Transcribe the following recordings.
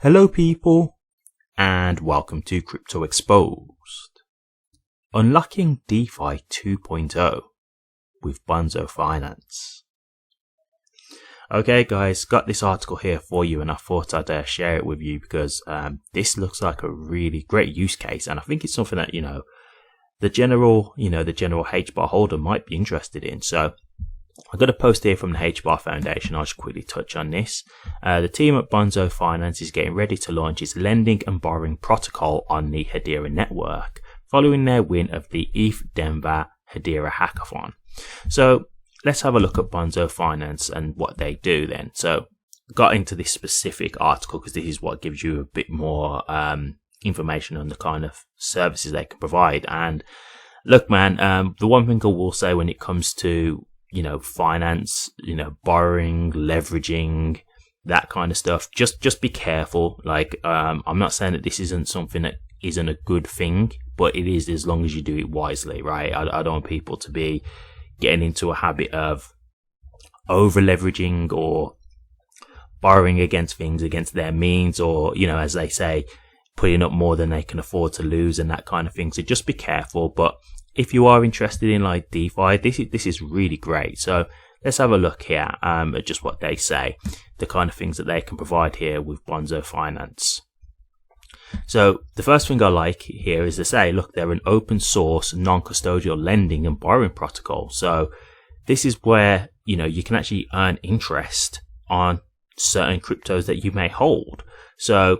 Hello people, and welcome to Crypto Exposed. Unlocking DeFi 2.0 with Bonzo Finance. Okay guys, got this article here for you and I thought I'd share it with you because this looks like a really great use case, and I think it's something that, the general HBAR holder might be interested in. So I've got a post here from the HBAR Foundation. I'll just quickly touch on this. The team at Bonzo Finance is getting ready to launch its lending and borrowing protocol on the Hedera network, following their win of the ETH Denver Hedera Hackathon. So let's have a look at Bonzo Finance and what they do then. So got into this specific article because this is what gives you a bit more information on the kind of services they can provide. And look, man, the one thing I will say when it comes to finance, borrowing, leveraging, that kind of stuff, just be careful. Like, I'm not saying that this isn't something that isn't a good thing, but it is as long as you do it wisely, right? I don't want people to be getting into a habit of over leveraging or borrowing against things, against their means, or, as they say, putting up more than they can afford to lose and that kind of thing. So just be careful. But if you are interested in like DeFi, this is really great. So let's have a look here at just what they say, the kind of things that they can provide here with Bonzo Finance. So the first thing I like here is to say, look, they're an open source, non-custodial lending and borrowing protocol. So this is where, you can actually earn interest on certain cryptos that you may hold. So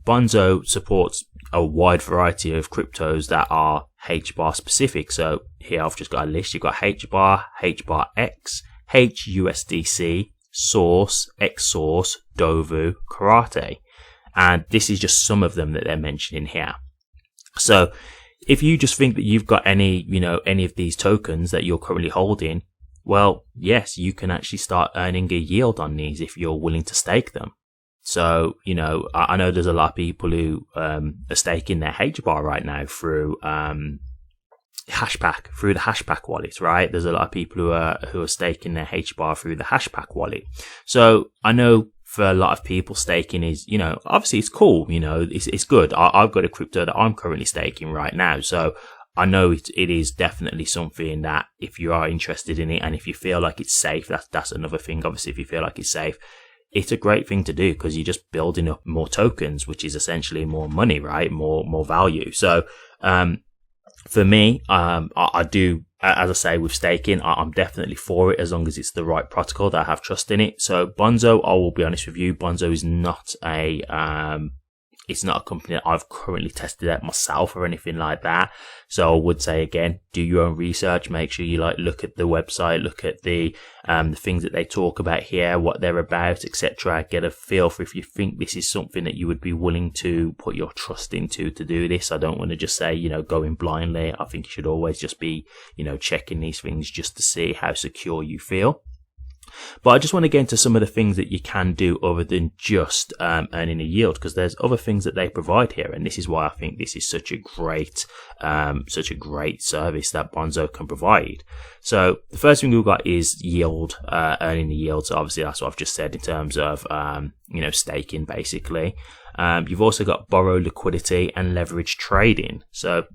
Bonzo supports a wide variety of cryptos that are HBAR specific. So here I've just got a list. You've got HBAR, HBARX, HUSDC, Source, XSource, Dovu, Karate. And this is just some of them that they're mentioning here. So if you just think that you've got any of these tokens that you're currently holding, well, yes, you can actually start earning a yield on these if you're willing to stake them. So, I know there's a lot of people who are staking their HBAR right now through Hashpack, through the Hashpack wallet, right? There's a lot of people who are staking their HBAR through the Hashpack wallet. So I know for a lot of people, staking is, obviously it's cool, it's good. I've got a crypto that I'm currently staking right now. So I know it is definitely something that if you are interested in it and if you feel like it's safe, that's another thing. Obviously, if you feel like it's safe, it's a great thing to do because you're just building up more tokens, which is essentially more money, right? More value. So, for me, I do, as I say, with staking, I'm definitely for it as long as it's the right protocol that I have trust in it. So Bonzo, I will be honest with you, Bonzo is not it's not a company that I've currently tested out myself or anything like that. So I would say, again, do your own research. Make sure you look at the website, look at the things that they talk about here, what they're about, etc. Get a feel for if you think this is something that you would be willing to put your trust into to do this. I don't want to just say, go in blindly. I think you should always just be, checking these things just to see how secure you feel. But I just want to get into some of the things that you can do other than just earning a yield, because there's other things that they provide here, and this is why I think this is such a great service that Bonzo can provide. So the first thing we've got is yield, earning a yield. So obviously that's what I've just said in terms of staking, basically. You've also got borrow, liquidity, and leverage trading. So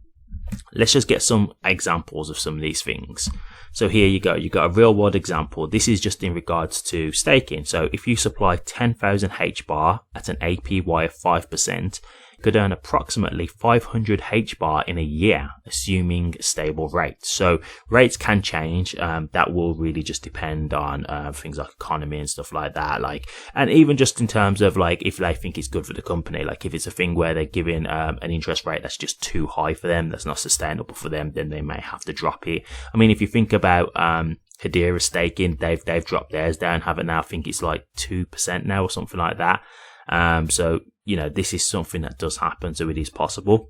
let's just get some examples of some of these things. So here you go. You got a real world example. This is just in regards to staking. So if you supply 10,000 HBAR at an APY of 5%, you could earn approximately 500 HBAR in a year, assuming stable rates. So rates can change. That will really just depend on things like economy and stuff like that. And even just in terms of if they think it's good for the company, if it's a thing where they're giving an interest rate that's just too high for them, that's not sustainable for them, then they may have to drop it. I mean, if you think about Hedera staking, they've dropped theirs down, haven't now? I think it's 2% now or something like that. So this is something that does happen, so it is possible.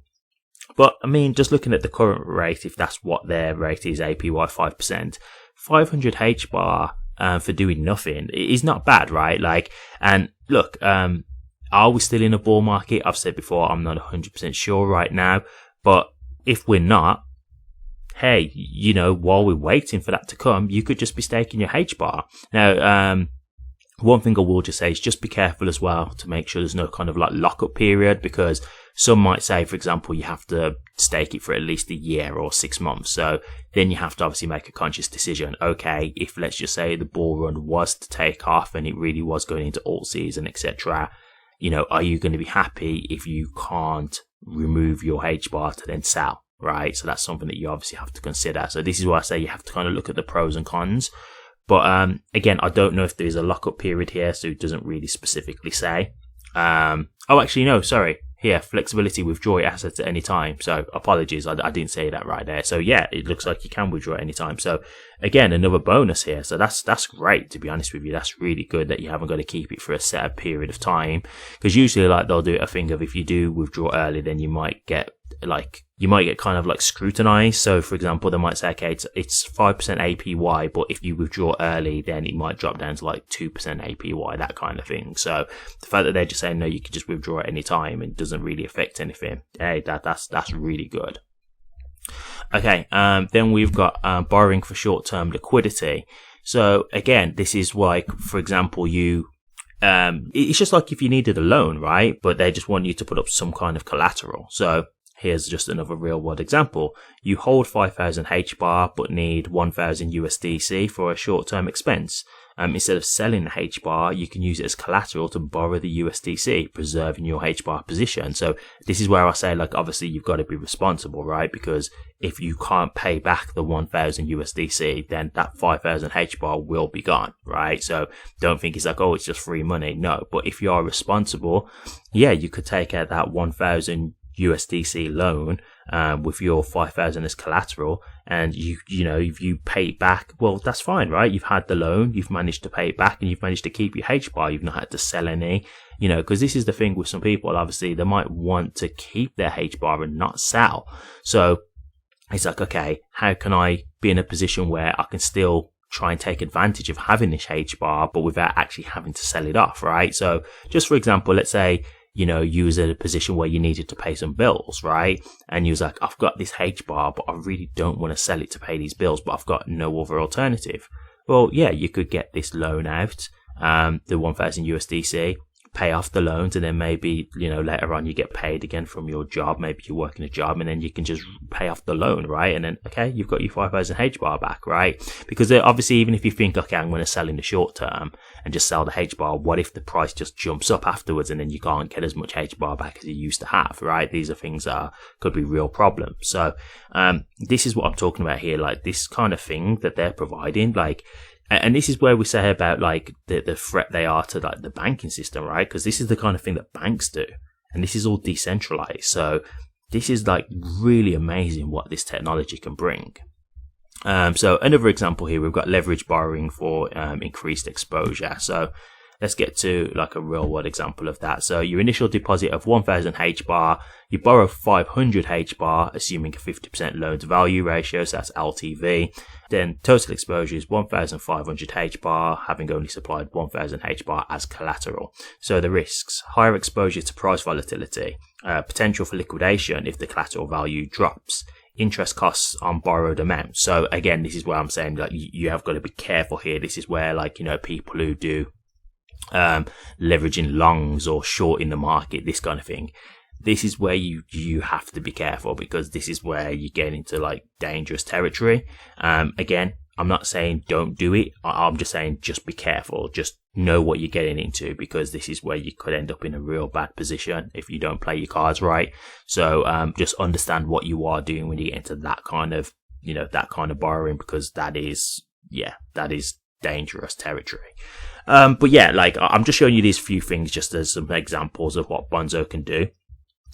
But I mean, just looking at the current rate, if that's what their rate is, APY 5%, 500 HBAR for doing nothing is not bad, right? And look, are we still in a bull market? I've said before, I'm not 100% sure right now, but if we're not, hey, while we're waiting for that to come, you could just be staking your HBAR. Now, One thing I will just say is just be careful as well to make sure there's no kind of like lockup period, because some might say, for example, you have to stake it for at least a year or 6 months. So then you have to obviously make a conscious decision. Okay, if let's just say the bull run was to take off and it really was going into alt season, etc., are you going to be happy if you can't remove your HBAR to then sell, right? So that's something that you obviously have to consider. So this is why I say you have to kind of look at the pros and cons. But again, I don't know if there's a lockup period here, so it doesn't really specifically say. Here, flexibility, withdraw your assets at any time. So apologies, I didn't say that right there. So yeah, it looks like you can withdraw at any time. So again, another bonus here. So that's great, to be honest with you. That's really good that you haven't got to keep it for a set period of time, because usually like they'll do a thing of, if you do withdraw early, then you might get kind of like scrutinized. So for example, they might say, okay, it's 5% APY, but if you withdraw early, then it might drop down to like 2% APY, that kind of thing. So the fact that they're just saying, no, you can just withdraw at any time and doesn't really affect anything, hey, that's really good. Okay, then we've got borrowing for short-term liquidity. So again, this is like, for example, it's just like if you needed a loan, right? But they just want you to put up some kind of collateral. So here's just another real world example. You hold 5,000 HBAR but need 1,000 USDC for a short-term expense. Instead of selling the HBAR, you can use it as collateral to borrow the USDC, preserving your HBAR position. So this is where I say, like, obviously you've got to be responsible, right? Because if you can't pay back the 1,000 USDC, then that 5,000 HBAR will be gone, right? So don't think it's like, oh, it's just free money. No, but if you are responsible, yeah, you could take out that 1,000 USDC loan with your 5,000 as collateral, and if you pay it back, well, that's fine, right? You've had the loan, you've managed to pay it back, and you've managed to keep your HBAR. You've not had to sell any, because this is the thing with some people. Obviously, they might want to keep their HBAR and not sell. So it's like, okay, how can I be in a position where I can still try and take advantage of having this HBAR, but without actually having to sell it off, right? So just for example, let's say, you was in a position where you needed to pay some bills, right? And you was like, I've got this HBAR, but I really don't want to sell it to pay these bills, but I've got no other alternative. Well, yeah, you could get this loan out, the 1,000 USDC, pay off the loans, and then maybe, later on you get paid again from your job. Maybe you're working a job and then you can just pay off the loan, right? And then, okay, you've got your 5,000 HBAR back, right? Because obviously, even if you think, okay, I'm going to sell in the short term and just sell the HBAR, what if the price just jumps up afterwards and then you can't get as much HBAR back as you used to have, right? These are things that could be real problems. So, this is what I'm talking about here, like this kind of thing that they're providing, like, and this is where we say about like the threat they are to like the banking system, right? Because this is the kind of thing that banks do, and this is all decentralized. So this is like really amazing what this technology can bring. So another example here, we've got leverage borrowing for increased exposure. So let's get to like a real world example of that. So your initial deposit of 1,000 HBAR, you borrow 500 HBAR, assuming a 50% loan to value ratio, so that's LTV. Then total exposure is 1,500 HBAR, having only supplied 1,000 HBAR as collateral. So the risks: higher exposure to price volatility, potential for liquidation if the collateral value drops, interest costs on borrowed amounts. So again, this is where I'm saying like you have got to be careful here. This is where like, people who do leveraging longs or short in the market, this kind of thing, this is where you have to be careful, because this is where you get into like dangerous territory. Again, I'm not saying don't do it. I'm just saying just be careful. Just know what you're getting into, because this is where you could end up in a real bad position if you don't play your cards right. So just understand what you are doing when you get into that kind of borrowing, because that is dangerous territory. But yeah, like I'm just showing you these few things just as some examples of what Bonzo can do.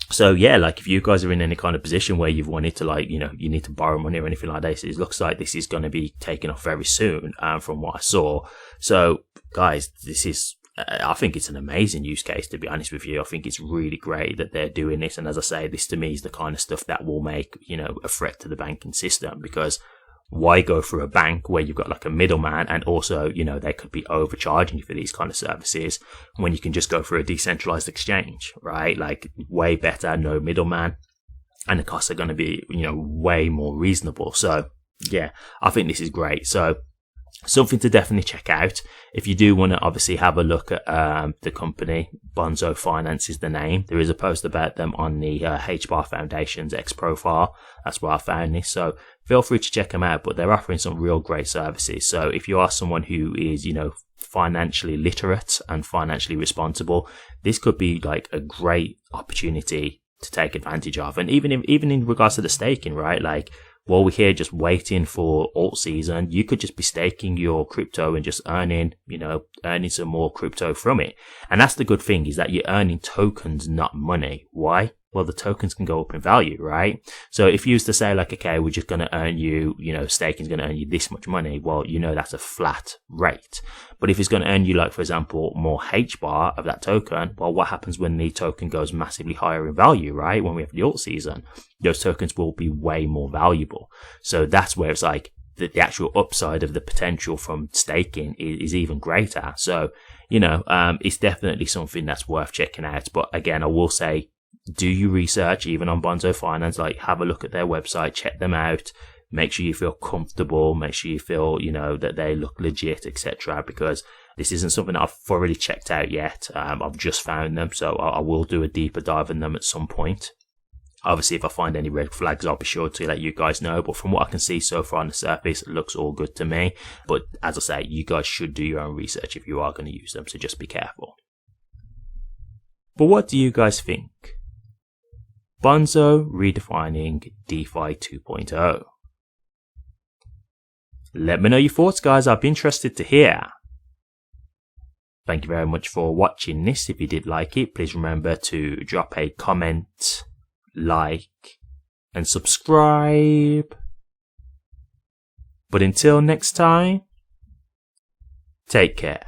So yeah, like if you guys are in any kind of position where you've wanted to like, you need to borrow money or anything like this, it looks like this is going to be taken off very soon, from what I saw. So guys, this is, I think it's an amazing use case, to be honest with you. I think it's really great that they're doing this. And as I say, this to me is the kind of stuff that will make, a threat to the banking system, because why go through a bank where you've got like a middleman, and also, they could be overcharging you for these kind of services, when you can just go through a decentralized exchange, right? Like way better, no middleman, and the costs are going to be, way more reasonable. So yeah, I think this is great. So something to definitely check out. If you do want to obviously have a look at the company, Bonzo Finance is the name. There is a post about them on the HBAR Foundation's X profile. That's where I found this. So feel free to check them out, but they're offering some real great services. So if you are someone who is, financially literate and financially responsible, this could be like a great opportunity to take advantage of. And even in regards to the staking, right? Like, while we're here just waiting for alt season, you could just be staking your crypto and just earning some more crypto from it. And that's the good thing, is that you're earning tokens, not money. Why? Well, the tokens can go up in value, right? So if you used to say like, okay, we're just going to earn you, staking is going to earn you this much money. Well, that's a flat rate. But if it's going to earn you, like, for example, more HBAR of that token, well, what happens when the token goes massively higher in value, right? When we have the alt season, those tokens will be way more valuable. So that's where it's like the actual upside of the potential from staking is even greater. So, it's definitely something that's worth checking out. But again, I will say, do your research, even on Bonzo Finance. Like, have a look at their website, check them out, make sure you feel comfortable, make sure you feel, that they look legit, etc. Because this isn't something that I've thoroughly checked out yet. I've just found them, so I will do a deeper dive in them at some point. Obviously, if I find any red flags, I'll be sure to let you guys know. But from what I can see so far on the surface, it looks all good to me. But as I say, you guys should do your own research if you are going to use them, so just be careful. But what do you guys think? Bonzo redefining DeFi 2.0. Let me know your thoughts, guys. I'd be interested to hear. Thank you very much for watching this. If you did like it, please remember to drop a comment, like, and subscribe. But until next time, take care.